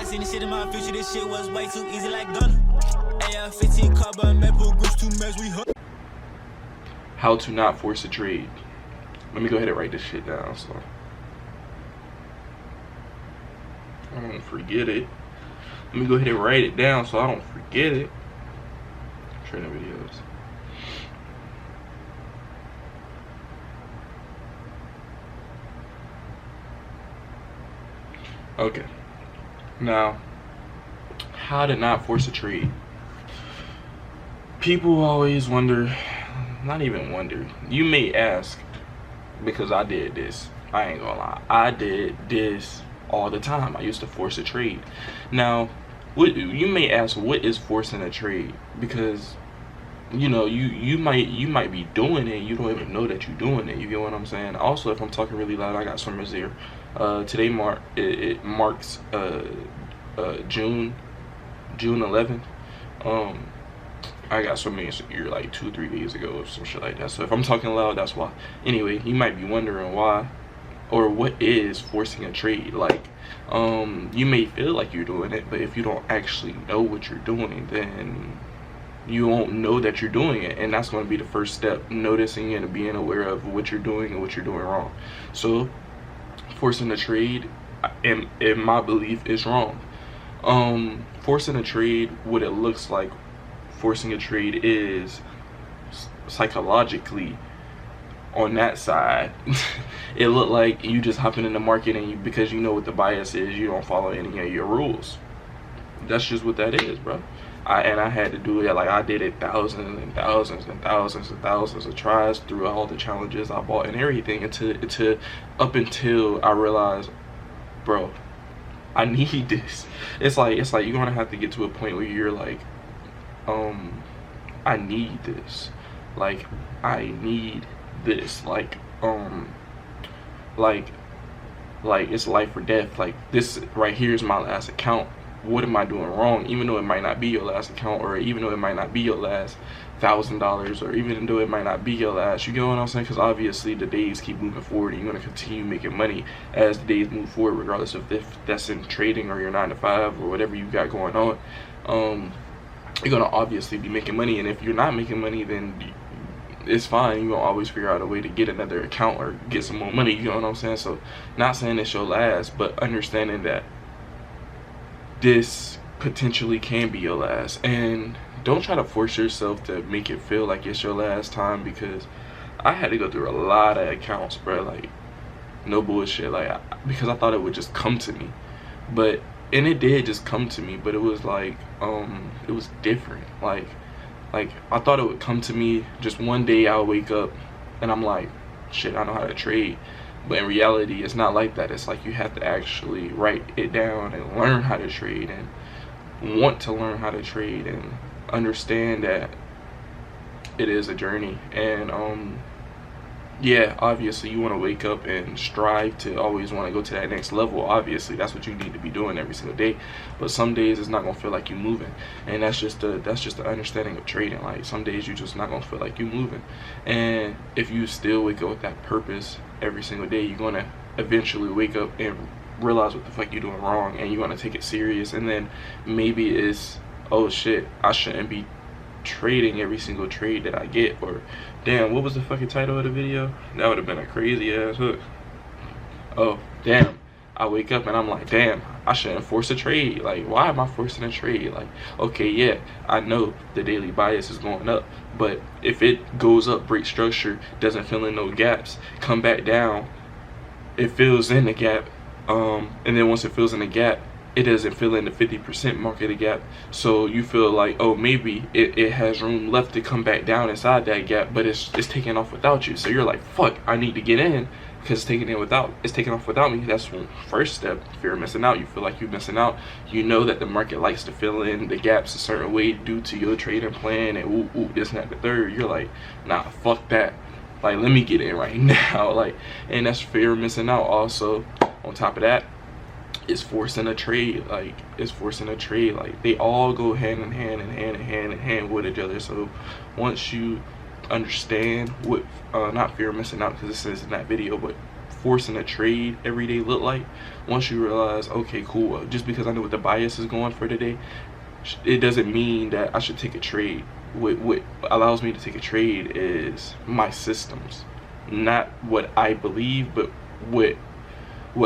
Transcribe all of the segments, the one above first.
seen the shit in my future, this shit was way too easy like Gunner. AR-15 carbon maple groups too much, we hook. How to not force a trade. Let me go ahead and write this shit down so I don't forget it. Let me go ahead and write it down so I don't forget it. Trading videos. Okay. Now, how to not force a trade. People always wonder, not even wonder, you may ask, because I did this, I ain't gonna lie, I did this all the time. I used to force a trade. Now, you may ask, what is forcing a trade? Because you know, you might be doing it, you don't even know that you're doing it. You get what I'm saying? Also, if I'm talking really loud, I got swimmers here. Today marks June 11th. I got swimming here like 2-3 days ago or some shit like that. So if I'm talking loud, that's why. Anyway, you might be wondering why or what is forcing a trade. Like, you may feel like you're doing it, but if you don't actually know what you're doing, then you won't know that you're doing it, and that's going to be the first step, noticing and being aware of what you're doing and what you're doing wrong. So forcing a trade, in my belief, is wrong. Forcing a trade, what it looks like forcing a trade is psychologically on that side. It looked like you just hopping in the market and because you know what the bias is, you don't follow any of your rules. That's just what that is, bro. I had to do it, like I did it thousands and thousands and thousands and thousands of tries through all the challenges I bought and everything up until I realized, bro, I need this. It's like you're gonna have to get to a point where you're like, I need this. Like, I need this. Like it's life or death. Like, this right here is my last account. What am I doing wrong? Even though it might not be your last account, or even though it might not be your last $1,000, or even though it might not be your last, you get what I'm saying? Because obviously the days keep moving forward and you're going to continue making money as the days move forward, regardless of if that's in trading or your 9 to 5 or whatever you got going on. You're going to obviously be making money, and if you're not making money, then it's fine. You're going to always figure out a way to get another account or get some more money, you know what I'm saying? So not saying it's your last, but understanding that this potentially can be your last, and don't try to force yourself to make it feel like it's your last time, because I had to go through a lot of accounts, bro, like no bullshit, like because I thought it would just come to me, and it did just come to me, but it was like it was different. Like I thought it would come to me just one day. I'll wake up and I'm like, shit, I know how to trade. But in reality, it's not like that. It's like you have to actually write it down and learn how to trade, and want to learn how to trade, and understand that it is a journey. And yeah, obviously you want to wake up and strive to always want to go to that next level. Obviously that's what you need to be doing every single day, but some days it's not gonna feel like you're moving, and that's just the understanding of trading. Like, some days you're just not gonna feel like you're moving, and if you still wake up with that purpose every single day, you're gonna eventually wake up and realize what the fuck you're doing wrong, and you're gonna take it serious. And then maybe it's, oh shit, I shouldn't be trading every single trade that I get, or damn, what was the fucking title of the video? That would have been a crazy ass hook. Oh damn, I wake up and I'm like, damn, I shouldn't force a trade. Like, why am I forcing a trade? Like, okay, yeah, I know the daily bias is going up, but if it goes up, break structure, doesn't fill in no gaps, come back down, it fills in the gap, and then once it fills in the gap, it doesn't fill in the 50% mark of the gap. So you feel like, oh, maybe it has room left to come back down inside that gap, but it's taking off without you. So you're like, fuck, I need to get in, because it's taking off without me. That's the first step. Fear of missing out. You feel like you're missing out. You know that the market likes to fill in the gaps a certain way due to your trading plan, and ooh, this and that, the third. You're like, nah, fuck that. Like, let me get in right now. Like, and that's fear of missing out. Also, on top of that, it's forcing a trade. Like, it's forcing a trade. Like, they all go hand in hand and hand in hand with each other. So once you understand what not fear of missing out, because this is in that video, but forcing a trade every day look like. Once you realize, okay, cool, just because I know what the bias is going for today, it doesn't mean that I should take a trade. What allows me to take a trade is my systems, not what I believe, but what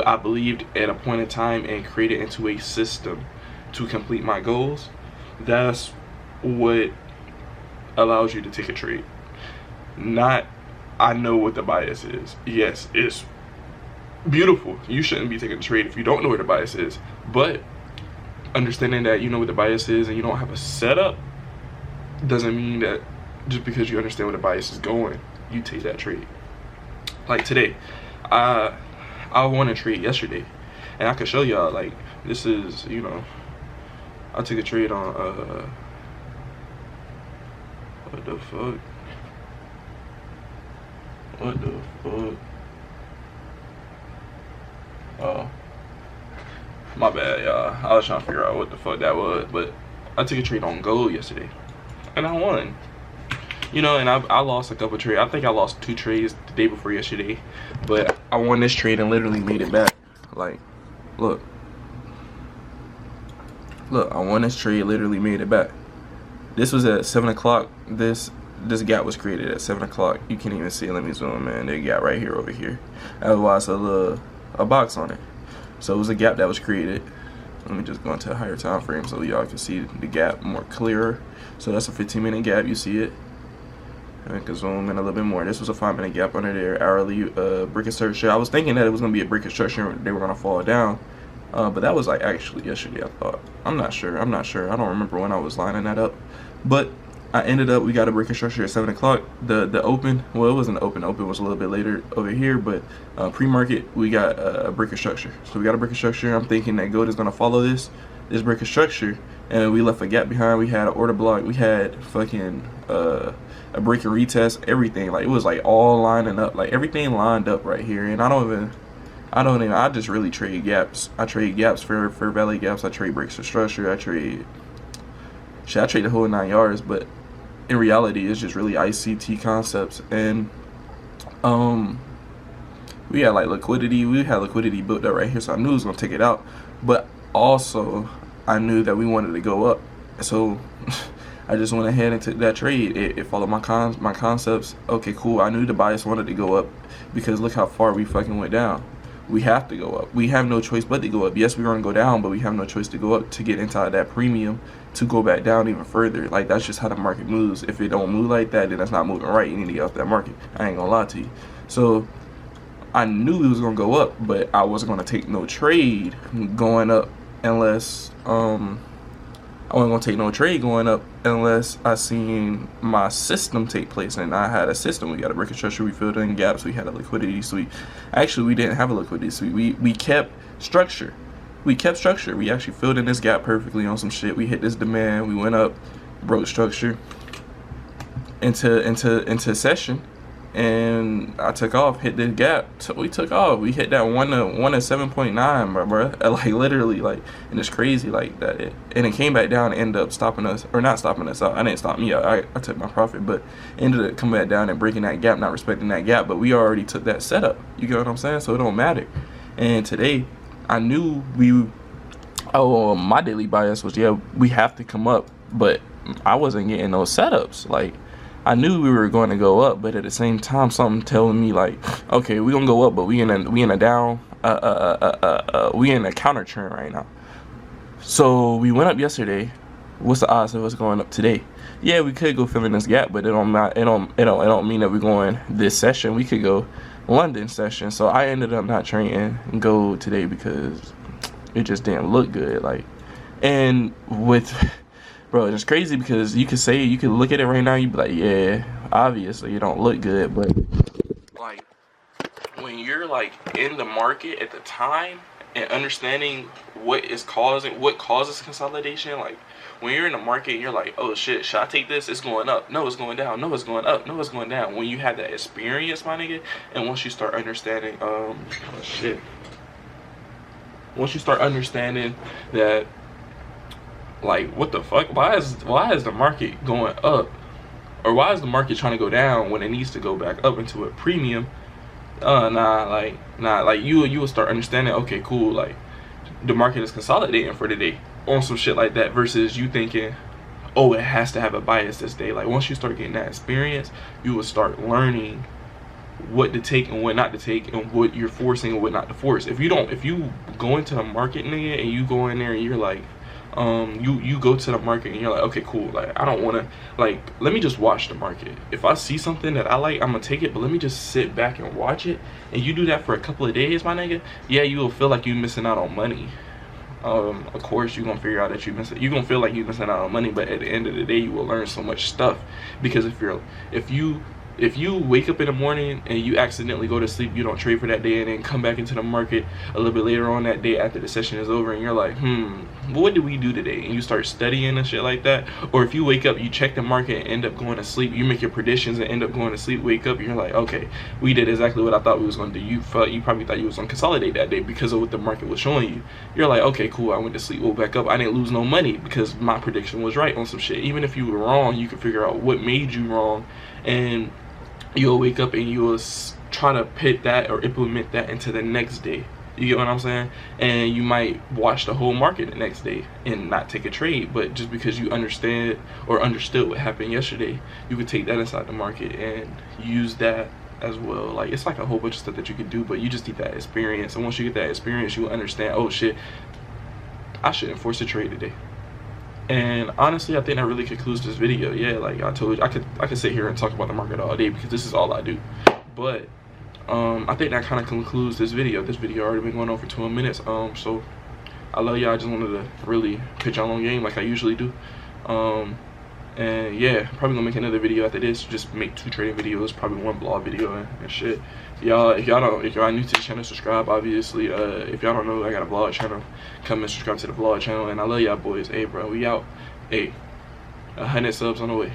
I believed at a point in time and create it into a system to complete my goals. That's what allows you to take a trade. Not, I know what the bias is. Yes, it's beautiful. You shouldn't be taking a trade if you don't know what the bias is. But understanding that you know what the bias is and you don't have a setup doesn't mean that just because you understand where the bias is going, you take that trade. Like today, I won a trade yesterday, and I can show y'all, like, this is, you know, I took a trade on what the fuck? Oh, my bad, y'all. I was trying to figure out what the fuck that was, but I took a trade on gold yesterday, and I won. You know, and I lost a couple trades. I think I lost 2 trades the day before yesterday, but I won this trade and literally made it back. Like, look, I won this trade, literally made it back. This was at 7 o'clock. This gap was created at 7 o'clock. You can't even see it. Let me zoom in. They got right here over here. Otherwise, a box on it. So it was a gap that was created. Let me just go into a higher time frame so y'all can see the gap more clearer. So that's a 15-minute gap. You see it. I can zoom in a little bit more. This was a 5-minute gap under there. Hourly brick and structure. I was thinking that it was gonna be a brick and structure. They were gonna fall down, but that was like actually yesterday. I thought. I'm not sure. I don't remember when I was lining that up, but I ended up. We got a brick and structure at 7 o'clock. The open. Well, it wasn't open. Open was a little bit later over here, but pre-market we got a brick and structure. So we got a brick and structure. I'm thinking that gold is gonna follow this brick and structure, and we left a gap behind. We had an order block. We had fucking a break and retest, everything. Like, it was like all lining up, like everything lined up right here. And I just really trade gaps. I trade gaps for valley gaps. I trade breaks for structure. I trade the whole 9 yards. But in reality, it's just really ICT concepts. And we had like liquidity. We had liquidity built up right here, so I knew it was gonna take it out. But also, I knew that we wanted to go up, so I just went ahead and took that trade. It followed my concepts. Okay, cool. I knew the bias wanted to go up because look how far we fucking went down. We have to go up. We have no choice but to go up. Yes, we're gonna go down, but we have no choice to go up to get inside that premium to go back down even further. Like, that's just how the market moves. If it don't move like that, then that's not moving right. You need to get off that market. I ain't gonna lie to you. So I knew it was gonna go up, but I wasn't gonna take no trade going up unless I wasn't gonna take no trade going up unless I seen my system take place. And I had a system. We got a brick and structure. We filled in gaps. We had a liquidity suite. Actually, we didn't have a liquidity suite. We kept structure. We actually filled in this gap perfectly on some shit. We hit this demand. We went up, broke structure into session, and I took off, hit this gap. So we took off. We hit that one to 7.9, bro. Like, literally, like, and it's crazy like that. And it came back down and ended up stopping us, or not stopping us out. I didn't stop me out. I took my profit, but ended up coming back down and breaking that gap, not respecting that gap. But we already took that setup. You get what I'm saying? So it don't matter. And today, I knew my daily bias was, yeah, we have to come up, but I wasn't getting those setups. Like, I knew we were going to go up, but at the same time, something telling me like, okay, we're gonna go up, but we in a down, we in a counter trend right now. So we went up yesterday. What's the odds of us going up today? Yeah, we could go fill in this gap, but it don't mean that we're going this session. We could go London session. So I ended up not trading gold today because it just didn't look good. Like, and with. Bro, it's crazy because you could look at it right now, you'd be like, yeah, obviously it don't look good, but like, when you're like in the market at the time and understanding what causes consolidation, like when you're in the market and you're like, oh shit, should I take this? It's going up. No, it's going down. No, it's going up. No, it's going down. When you have that experience, my nigga, and once you start understanding, once you start understanding that, like, what the fuck? Why is the market going up, or why is the market trying to go down when it needs to go back up into a premium? like you will start understanding, okay, cool, like the market is consolidating for today on some shit like that, versus you thinking, oh, it has to have a bias this day. Like once you start getting that experience, you will start learning what to take and what not to take, and what you're forcing and what not to force. If you go into the market, nigga, and you go in there and you're like, you go to the market and you're like, okay, cool, like I don't want to, like, let me just watch the market. If I see something that I like, I'm gonna take it, but let me just sit back and watch it. And you do that for a couple of days, my nigga, yeah, you will feel like you're missing out on money. Of course you're gonna figure out that you're gonna feel like you're missing out on money, but at the end of the day you will learn so much stuff. Because if you wake up in the morning and you accidentally go to sleep, you don't trade for that day, and then come back into the market a little bit later on that day after the session is over, and you're like, what did we do today? And you start studying and shit like that. Or if you wake up, you check the market and end up going to sleep, you make your predictions and end up going to sleep, wake up, and you're like, okay, we did exactly what I thought we was going to do. You probably thought you was going to consolidate that day because of what the market was showing you. You're like, okay, cool, I went to sleep, woke back up, I didn't lose no money because my prediction was right on some shit. Even if you were wrong, you can figure out what made you wrong, and you'll wake up and you'll try to pit that or implement that into the next day. You get what I'm saying? And you might watch the whole market the next day and not take a trade, but just because you understand or understood what happened yesterday, you could take that inside the market and use that as well. Like, it's like a whole bunch of stuff that you can do, but you just need that experience. And once you get that experience, you understand, oh shit, I shouldn't force a trade today. And honestly, I think that really concludes this video. Yeah, like I told you, I could sit here and talk about the market all day because this is all I do. But I think that kind of concludes this video. This video already been going on for 12 minutes. So I love y'all. I just wanted to really put y'all on game like I usually do. And yeah, probably gonna make another video after this. Just make 2 trading videos, probably 1 blog video and shit. Y'all, if y'all new to the channel, subscribe. Obviously, if y'all don't know, I got a vlog channel. Come and subscribe to the vlog channel. And I love y'all boys. Hey, bro, we out. Hey, 100 subs on the way.